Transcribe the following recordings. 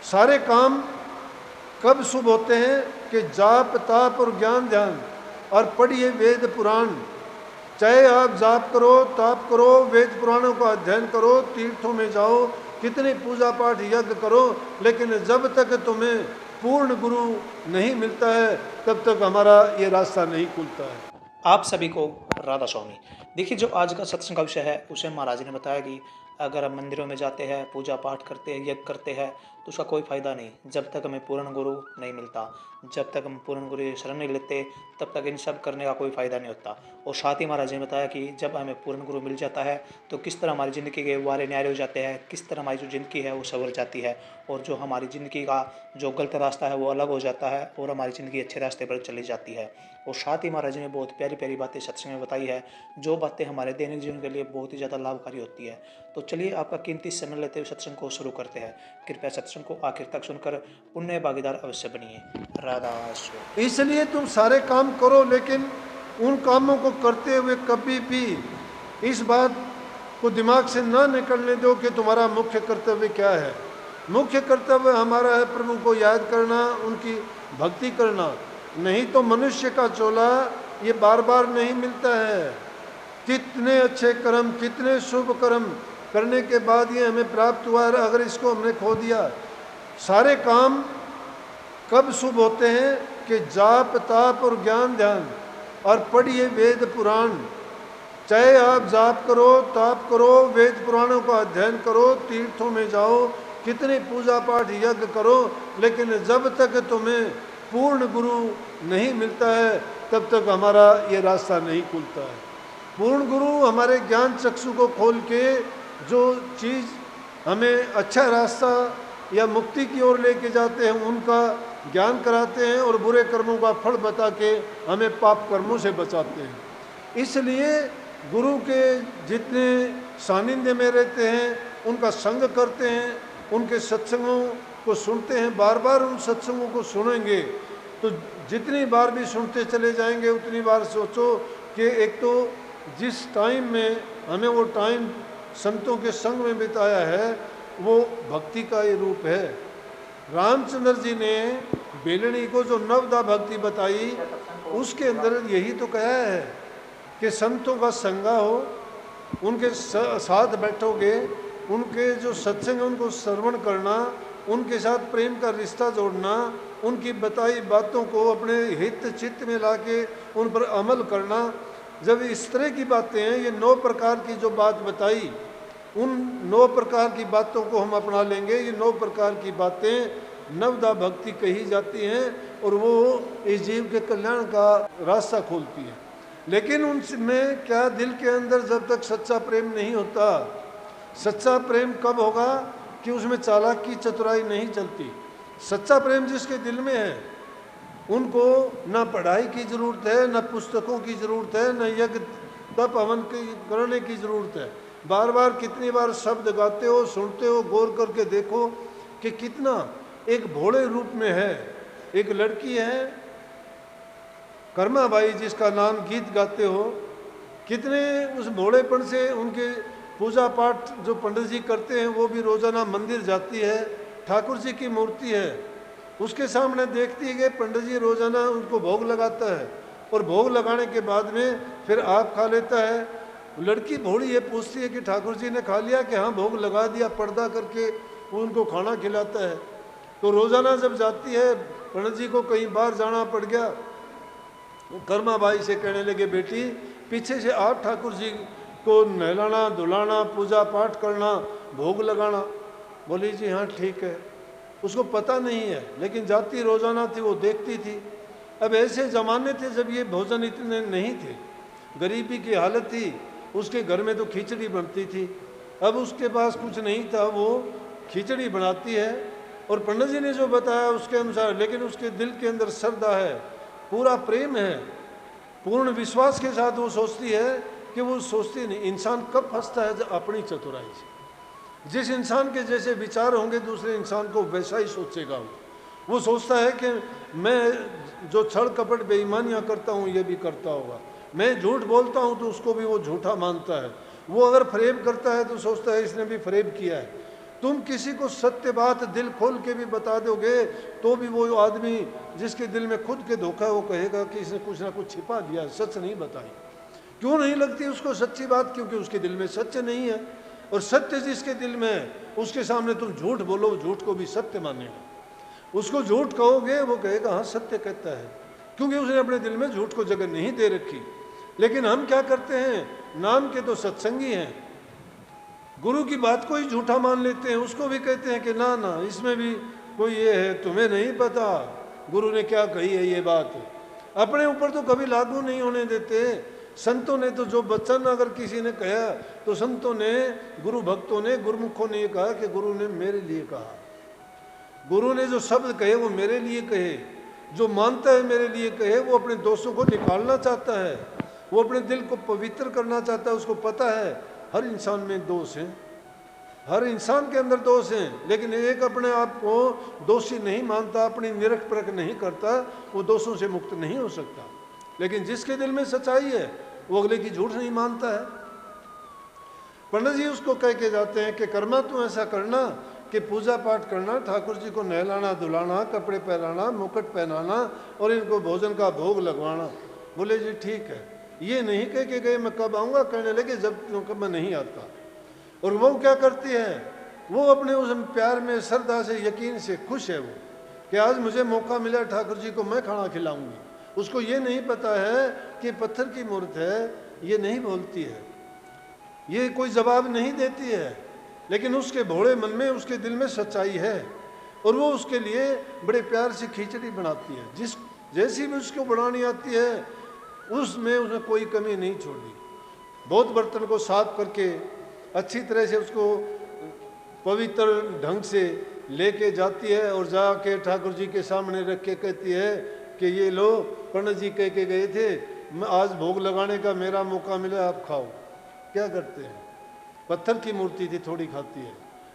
सारे काम कब शुभ होते हैं कि जाप ताप और ज्ञान ध्यान और पढ़िए वेद पुराण। चाहे आप जाप करो, ताप करो, वेद पुराणों का अध्ययन करो, तीर्थों में जाओ, कितने पूजा पाठ यज्ञ करो, लेकिन जब तक तुम्हें पूर्ण गुरु नहीं मिलता है तब तक हमारा ये रास्ता नहीं खुलता है। आप सभी को राधा स्वामी। देखिए, जो आज का सत्संग का विषय है उसे महाराज ने बताया कि अगर हम मंदिरों में जाते हैं, पूजा पाठ करते हैं, यज्ञ करते हैं, तो उसका कोई फ़ायदा नहीं जब तक हमें पूर्ण गुरु नहीं मिलता। जब तक हम पूर्ण गुरु की शरण नहीं लेते तब तक इन सब करने का कोई फ़ायदा नहीं होता। और साथ ही महाराज ने बताया कि जब हमें पूर्ण गुरु मिल जाता है तो किस तरह हमारी ज़िंदगी के वारे न्यारे हो जाते हैं, किस तरह हमारी जो ज़िंदगी है वो संवर जाती है, और जो हमारी ज़िंदगी का जो गलत रास्ता है वो अलग हो जाता है और हमारी ज़िंदगी अच्छे रास्ते पर चली जाती है। और साथ ही महाराज ने बहुत प्यारी प्यारी बातें सत्संग में बताई है, जो बातें हमारे दैनिक जीवन के लिए बहुत ही ज़्यादा लाभकारी होती है। तो चलिए, आपका कीमती समय लेते हुए सत्संग को शुरू करते हैं। कृपया सत्संग को आखिर तक सुनकर पुण्य भागीदार अवश्य बनिए। राधा स्वामी। इसलिए तुम सारे काम करो, लेकिन उन कामों को करते हुए कभी भी इस बात को दिमाग से ना निकलने दो कि तुम्हारा मुख्य कर्तव्य क्या है। मुख्य कर्तव्य हमारा है प्रभु को याद करना, उनकी भक्ति करना। नहीं तो मनुष्य का चोला ये बार बार नहीं मिलता है। कितने अच्छे कर्म, कितने शुभ कर्म करने के बाद ये हमें प्राप्त हुआ है, अगर इसको हमने खो दिया। सारे काम कब शुभ होते हैं कि जाप ताप और ज्ञान ध्यान और पढ़िए वेद पुराण। चाहे आप जाप करो, ताप करो, वेद पुराणों का अध्ययन करो, तीर्थों में जाओ, कितने पूजा पाठ यज्ञ करो, लेकिन जब तक तुम्हें पूर्ण गुरु नहीं मिलता है तब तक हमारा ये रास्ता नहीं खुलता है। पूर्ण गुरु हमारे ज्ञान चक्षु को खोल के जो चीज़ हमें अच्छा रास्ता या मुक्ति की ओर लेके जाते हैं उनका ज्ञान कराते हैं, और बुरे कर्मों का फल बता के हमें पाप कर्मों से बचाते हैं। इसलिए गुरु के जितने सानिध्य में रहते हैं, उनका संग करते हैं, उनके सत्संगों को सुनते हैं, बार बार उन सत्संगों को सुनेंगे तो जितनी बार भी सुनते चले जाएंगे उतनी बार सोचो कि एक तो जिस टाइम में हमें वो टाइम संतों के संग में बिताया है वो भक्ति का ही रूप है। रामचंद्र जी ने बेलनी को जो नवदा भक्ति बताई उसके अंदर यही तो कहा है कि संतों का संगा हो, उनके साथ बैठोगे, उनके जो सत्संग उनको श्रवण करना, उनके साथ प्रेम का रिश्ता जोड़ना, उनकी बताई बातों को अपने हित चित्त में लाके उन पर अमल करना। जब इस तरह की बातें हैं, ये 9 प्रकार की जो बात बताई, उन 9 प्रकार की बातों को हम अपना लेंगे। ये 9 प्रकार की बातें नवदा भक्ति कही जाती हैं और वो इस जीव के कल्याण का रास्ता खोलती है। लेकिन उनमें क्या दिल के अंदर जब तक सच्चा प्रेम नहीं होता, सच्चा प्रेम कब होगा कि उसमें चालाकी चतुराई नहीं चलती। सच्चा प्रेम जिसके दिल में है उनको ना पढ़ाई की ज़रूरत है, ना पुस्तकों की ज़रूरत है, ना यज्ञ तप हवन करने की ज़रूरत है। बार बार कितनी बार शब्द गाते हो, सुनते हो, गौर करके देखो कि कितना एक भोले रूप में है। एक लड़की है कर्मा बाई, जिसका नाम गीत गाते हो, कितने उस भोलेपन से उनके पूजा पाठ जो पंडित जी करते हैं वो भी रोज़ाना मंदिर जाती है, ठाकुर जी की मूर्ति है उसके सामने देखती है कि पंडित जी रोज़ाना उनको भोग लगाता है, और भोग लगाने के बाद में फिर आप खा लेता है। लड़की भोली ये पूछती है कि ठाकुर जी ने खा लिया, कि हाँ भोग लगा दिया, पर्दा करके वो उनको खाना खिलाता है। तो रोज़ाना जब जाती है, पंडित जी को कहीं बाहर जाना पड़ गया, कर्मा बाई से कहने लगे बेटी पीछे से आप ठाकुर जी को नहलाना धुलाना, पूजा पाठ करना, भोग लगाना। बोली जी हाँ ठीक है। उसको पता नहीं है, लेकिन जाती रोज़ाना थी, वो देखती थी। अब ऐसे ज़माने थे जब ये भोजन इतने नहीं थे, गरीबी की हालत थी, उसके घर में तो खिचड़ी बनती थी। अब उसके पास कुछ नहीं था, वो खिचड़ी बनाती है और पंडित जी ने जो बताया उसके अनुसार, लेकिन उसके दिल के अंदर श्रद्धा है, पूरा प्रेम है, पूर्ण विश्वास के साथ वो सोचती है कि वो सोचती नहीं। इंसान कब फंसता है? जब अपनी चतुराई से। जिस इंसान के जैसे विचार होंगे दूसरे इंसान को वैसा ही सोचेगा वो सोचता है कि मैं जो छल कपट बेईमानियाँ करता हूँ ये भी करता होगा, मैं झूठ बोलता हूँ तो उसको भी वो झूठा मानता है, वो अगर फरेब करता है तो सोचता है इसने भी फरेब किया है। तुम किसी को सत्य बात दिल खोल के भी बता दोगे तो भी वो आदमी जिसके दिल में खुद के धोखा है वो कहेगा कि इसने कुछ ना कुछ छिपा दिया, सच नहीं बताई। क्यों नहीं लगती उसको सच्ची बात? क्योंकि उसके दिल में सत्य नहीं है। और सत्य जिसके दिल में है उसके सामने तुम झूठ बोलो, झूठ को भी सत्य मानेगा। उसको झूठ कहोगे वो कहेगा हाँ सत्य कहता है, क्योंकि उसने अपने दिल में झूठ को जगह नहीं दे रखी। लेकिन हम क्या करते हैं, नाम के तो सत्संगी हैं, गुरु की बात को ही झूठा मान लेते हैं, उसको भी कहते हैं कि ना ना इसमें भी कोई ये है, तुम्हें नहीं पता गुरु ने क्या कही है ये बात, अपने ऊपर तो कभी लागू नहीं होने देते। संतों ने तो जो वचन अगर किसी ने कहा तो संतों ने, गुरु भक्तों ने, गुरुमुखों ने ये कहा कि गुरु ने मेरे लिए कहा, गुरु ने जो शब्द कहे वो मेरे लिए कहे, जो मानता है मेरे लिए कहे, वो अपने दोषों को निकालना चाहता है, वो अपने दिल को पवित्र करना चाहता है। उसको पता है हर इंसान में दोष हैं, हर इंसान के अंदर दोष हैं, लेकिन एक अपने आप को दोषी नहीं मानता, अपनी निरख परख नहीं करता, वो दोषों से मुक्त नहीं हो सकता। लेकिन जिसके दिल में सच्चाई है वो अगले की झूठ नहीं मानता है। पंडित जी उसको कह के जाते हैं कि कर्मा तू ऐसा करना कि पूजा पाठ करना, ठाकुर जी को नहलाना धुलाना, कपड़े पहनाना, मुकुट पहनाना और इनको भोजन का भोग लगवाना। बोले जी ठीक है। ये नहीं कह के गए मैं कब आऊँगा, कहने लगे जब कब मैं नहीं आता। और वो क्या करती है, वो अपने उस प्यार में श्रद्धा से, यकीन से खुश है वो कि आज मुझे मौका मिला ठाकुर जी को मैं खाना खिलाऊंगी। उसको ये नहीं पता है कि पत्थर की मूर्त है, ये नहीं बोलती है, ये कोई जवाब नहीं देती है, लेकिन उसके भोले मन में, उसके दिल में सच्चाई है और वो उसके लिए बड़े प्यार से खिचड़ी बनाती है। जिस जैसी भी उसको बनानी आती है उसमें उसने कोई कमी नहीं छोड़ी। बहुत बर्तन को साफ करके अच्छी तरह से उसको पवित्र ढंग से लेके जाती है और जाके ठाकुर जी के सामने रख के कहती है कि ये लो, पंडित जी कह के गए थे मैं आज भोग लगाने का मेरा मौका मिला, आप खाओ। क्या करते हैं, पत्थर की मूर्ति थी थोड़ी खाती है,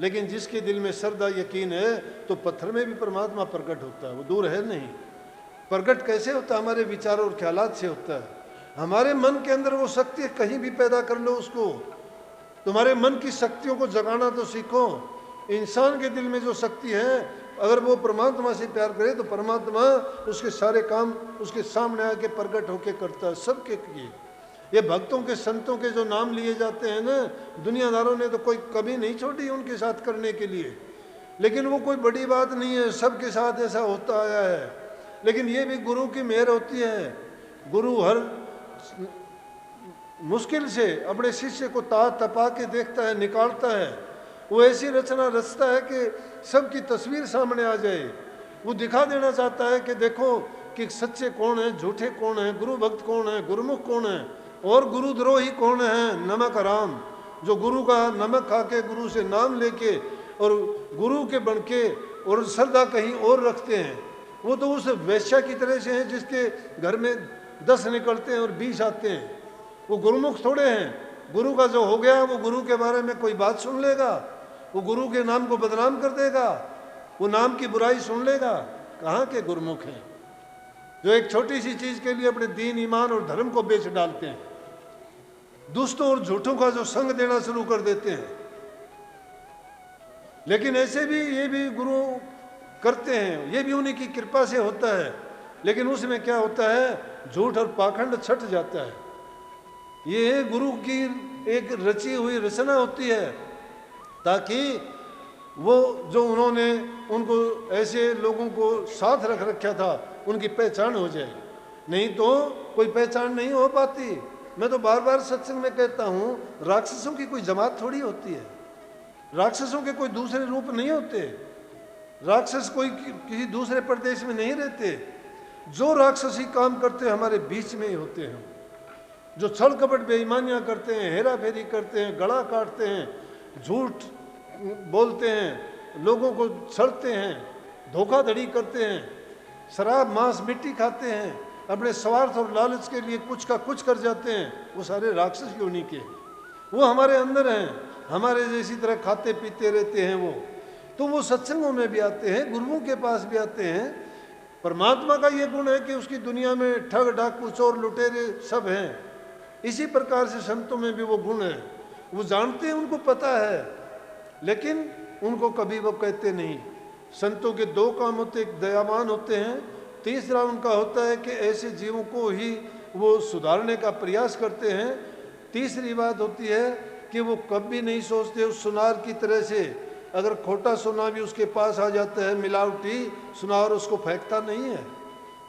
लेकिन जिसके दिल में श्रद्धा यकीन है तो पत्थर में भी परमात्मा प्रकट होता है, वो दूर है नहीं। प्रकट कैसे होता है, हमारे विचारों और ख्यालात से होता है। हमारे मन के अंदर वो शक्ति कहीं भी पैदा कर लो उसको, तुम्हारे मन की शक्तियों को जगाना तो सीखो। इंसान के दिल में जो शक्ति है अगर वो परमात्मा से प्यार करे तो परमात्मा उसके सारे काम उसके सामने आके प्रकट होके करता है सबके लिए। ये भक्तों के, संतों के जो नाम लिए जाते हैं ना, दुनियादारों ने तो कोई कभी नहीं छोड़ी उनके साथ करने के लिए, लेकिन वो कोई बड़ी बात नहीं है, सबके साथ ऐसा होता आया है। लेकिन ये भी गुरु की मेहर होती है। गुरु हर मुश्किल से अपने शिष्य को तपा के देखता है, निकालता है। वो ऐसी रचना रचता है कि सबकी तस्वीर सामने आ जाए। वो दिखा देना चाहता है कि देखो कि सच्चे कौन है, झूठे कौन है, गुरु भक्त कौन है, गुरुमुख कौन है और गुरुद्रोही कौन है, नमक हराम। जो गुरु का नमक खा के, गुरु से नाम लेके और गुरु के बन के और श्रद्धा कहीं और रखते हैं, वो तो उस वैश्या की तरह से हैं जिसके घर में 10 निकलते हैं और 20 आते हैं। वो गुरुमुख थोड़े हैं। गुरु का जो हो गया वो गुरु के बारे में कोई बात सुन लेगा, वो गुरु के नाम को बदनाम कर देगा, वो नाम की बुराई सुन लेगा। कहाँ के गुरुमुख हैं जो एक छोटी सी चीज के लिए अपने दीन, ईमान और धर्म को बेच डालते हैं, दुष्टों और झूठों का जो संग देना शुरू कर देते हैं। लेकिन ऐसे भी ये भी गुरु करते हैं, ये भी उन्हीं की कृपा से होता है। लेकिन उसमें क्या होता है, झूठ और पाखंड छट जाता है। ये गुरु की एक रची हुई रचना होती है ताकि वो जो उन्होंने उनको ऐसे लोगों को साथ रख रखा था उनकी पहचान हो जाए, नहीं तो कोई पहचान नहीं हो पाती। मैं तो बार बार सत्संग में कहता हूँ, राक्षसों की कोई जमात थोड़ी होती है, राक्षसों के कोई दूसरे रूप नहीं होते, राक्षस कोई किसी दूसरे प्रदेश में नहीं रहते। जो राक्षसी काम करते हैं हमारे बीच में ही होते हैं। जो छल कपट बेईमानियां करते हैं, हेरा फेरी करते हैं, गला काटते हैं, झूठ बोलते हैं, लोगों को छलते हैं, धोखाधड़ी करते हैं, शराब मांस मिट्टी खाते हैं, अपने स्वार्थ और लालच के लिए कुछ का कुछ कर जाते हैं, वो सारे राक्षस योनि के, वो हमारे अंदर हैं। हमारे जैसी तरह खाते पीते रहते हैं वो, तो वो सत्संगों में भी आते हैं, गुरुओं के पास भी आते हैं। परमात्मा का ये गुण है कि उसकी दुनिया में ठग डाकू चोर लुटेरे सब हैं। इसी प्रकार से संतों में भी वो गुण है, वो जानते हैं, उनको पता है, लेकिन उनको कभी वो कहते नहीं। संतों के दो काम होते, एक दयावान होते हैं, तीसरा उनका होता है कि ऐसे जीवों को ही वो सुधारने का प्रयास करते हैं। तीसरी बात होती है कि वो कभी नहीं सोचते उस सुनार की तरह से, अगर खोटा सोना भी उसके पास आ जाता है मिलावटी, सुनार उसको फेंकता नहीं है,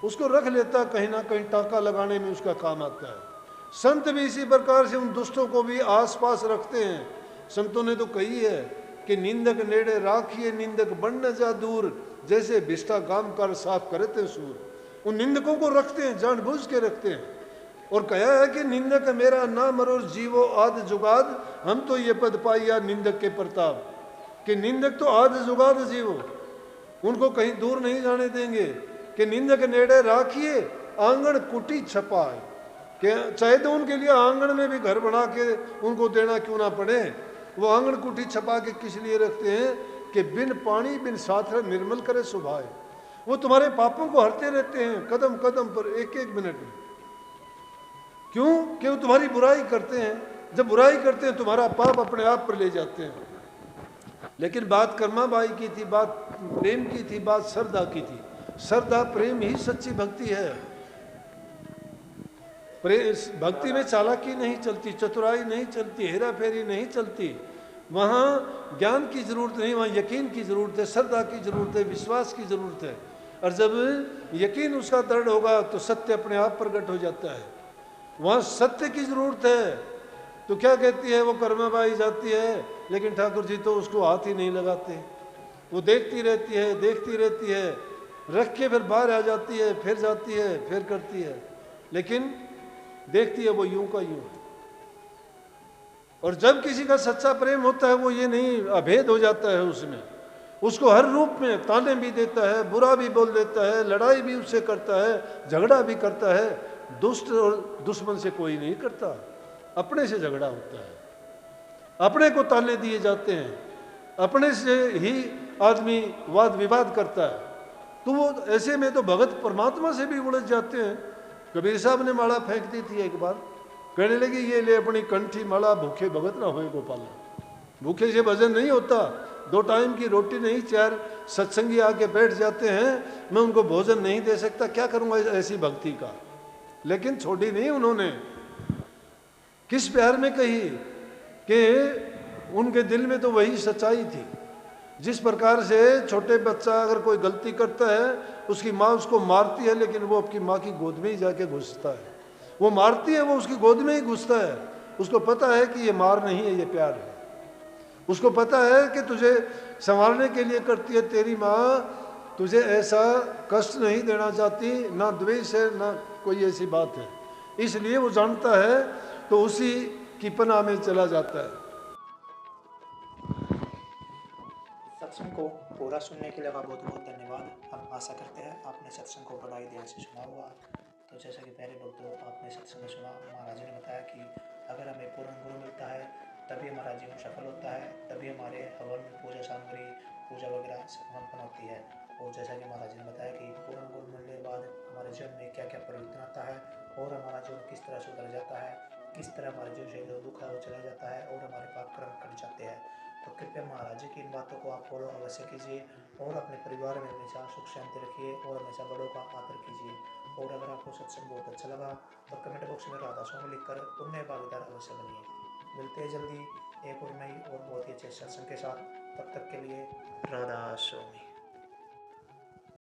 उसको रख लेता, कहीं ना कहीं टाका लगाने में उसका काम आता है। संत भी इसी प्रकार से उन दुष्टों को भी आस पास रखते हैं। संतों ने तो कही है कि निंदक नेड़े राखिए, निंदक बन न जा दूर, जैसे भिष्टा काम कर साफ करे थे सूर। उन निंदकों को रखते हैं, जानबूझ के रखते हैं। और कहा है कि निंदक मेरा ना मरो जीवो आद जुगाद, हम तो ये पद पाइया निंदक के प्रताप, कि निंदक तो आद जुगाद जीवो, उनको कहीं दूर नहीं जाने देंगे। कि निंदक नेड़े राखिए, आंगन कुटी छपाए, कि चाहे तो उनके लिए आंगन में भी घर बना के उनको देना क्यों ना पड़े, वो आंगन कुटी छपा के किस लिए रखते हैं कि बिन पानी बिन साथर निर्मल करे सुभाए। वो तुम्हारे पापों को हरते रहते हैं कदम कदम पर, एक एक मिनट में। क्यों? कि वो तुम्हारी बुराई करते हैं। जब बुराई करते हैं तुम्हारा पाप अपने आप पर ले जाते हैं। लेकिन बात कर्मा बाई की थी, बात प्रेम की थी, बात श्रद्धा की थी। श्रद्धा प्रेम ही सच्ची भक्ति है। भक्ति में चालाकी नहीं चलती, चतुराई नहीं चलती, हेरा फेरी नहीं चलती। वहाँ ज्ञान की जरूरत नहीं, वहाँ यकीन की जरूरत है, श्रद्धा की जरूरत है, विश्वास की जरूरत है। और जब यकीन उसका दृढ़ होगा तो सत्य अपने आप प्रकट हो जाता है। वहाँ सत्य की जरूरत है। तो क्या कहती है वो कर्माबाई जाती है, लेकिन ठाकुर जी तो उसको हाथ ही नहीं लगाते। वो देखती रहती है, देखती रहती है, रख के फिर बाहर आ जाती है, फिर जाती है, फिर करती है, लेकिन देखती है वो यूं का यूं। और जब किसी का सच्चा प्रेम होता है वो ये नहीं, अभेद हो जाता है उसमें, उसको हर रूप में ताने भी देता है, बुरा भी बोल देता है, लड़ाई भी उससे करता है, झगड़ा भी करता है। दुष्ट और दुश्मन से कोई नहीं करता, अपने से झगड़ा होता है, अपने को ताने दिए जाते हैं, अपने से ही आदमी वाद विवाद करता है। तो वो ऐसे में तो भगत परमात्मा से भी उलझ जाते हैं। कबीर साहब ने माला फेंक दी थी एक बार, कहने लगी ये ले अपनी कंठी माला, भूखे भगत ना होए गोपाला। भूखे से भजन नहीं होता, 2 टाइम की रोटी नहीं, 4 सत्संगी आके बैठ जाते हैं, मैं उनको भोजन नहीं दे सकता, क्या करूंगा ऐसी भक्ति का। लेकिन छोड़ी नहीं उन्होंने। किस प्यार में कही कि उनके दिल में तो वही सच्चाई थी। जिस प्रकार से छोटे बच्चा अगर कोई गलती करता है, उसकी माँ उसको मारती है, लेकिन वो अपनी माँ की गोद में ही जाके घुसता है। वो मारती है, वो उसकी गोद में ही घुसता है। उसको पता है कि ये मार नहीं है, ये प्यार है। उसको पता है कि तुझे संभालने के लिए करती है तेरी माँ, तुझे ऐसा कष्ट नहीं देना चाहती, ना द्वेष है ना कोई ऐसी बात है। इसलिए वो जानता है, तो उसी की पनाह में चला जाता है। सत्संग को पूरा सुनने के लिए आपका बहुत बहुत धन्यवाद। हम आशा करते हैं आपने सत्संग को बड़ा ही ध्यान से सुना होगा। तो जैसा कि पहले भक्तों आपने सत्संग में सुना, महाराज ने बताया कि अगर हमें पूर्ण गुरु मिलता है तभी हमारा जीवन सफल होता है, तभी हमारे हवन पूजा सामग्री पूजा वगैरह संपन्न होती है। और जैसा कि महाराज ने बताया कि पूर्ण गुरु मिलने के बाद हमारे जीवन में क्या क्या परिवर्तन आता है और हमारा जीवन किस तरह सुधर जाता है, किस तरह हमारे जीवन से जो दुख है वो चला जाता है और हमारे पाप कर्म कट जाते हैं। तो कृपया महाराज जी की इन बातों को आप फॉलो अवश्य कीजिए और अपने परिवार में हमेशा सुख शांति रखिए और हमेशा बड़ों का आदर कीजिए। और अगर आपको सत्संग बहुत अच्छा लगा तो कमेंट बॉक्स में राधा स्वामी लिखकर पुण्य भागीदार अवश्य बनिए। मिलते हैं जल्दी एक और नई और बहुत ही अच्छे सत्संग के साथ। तब तक के लिए राधा स्वामी।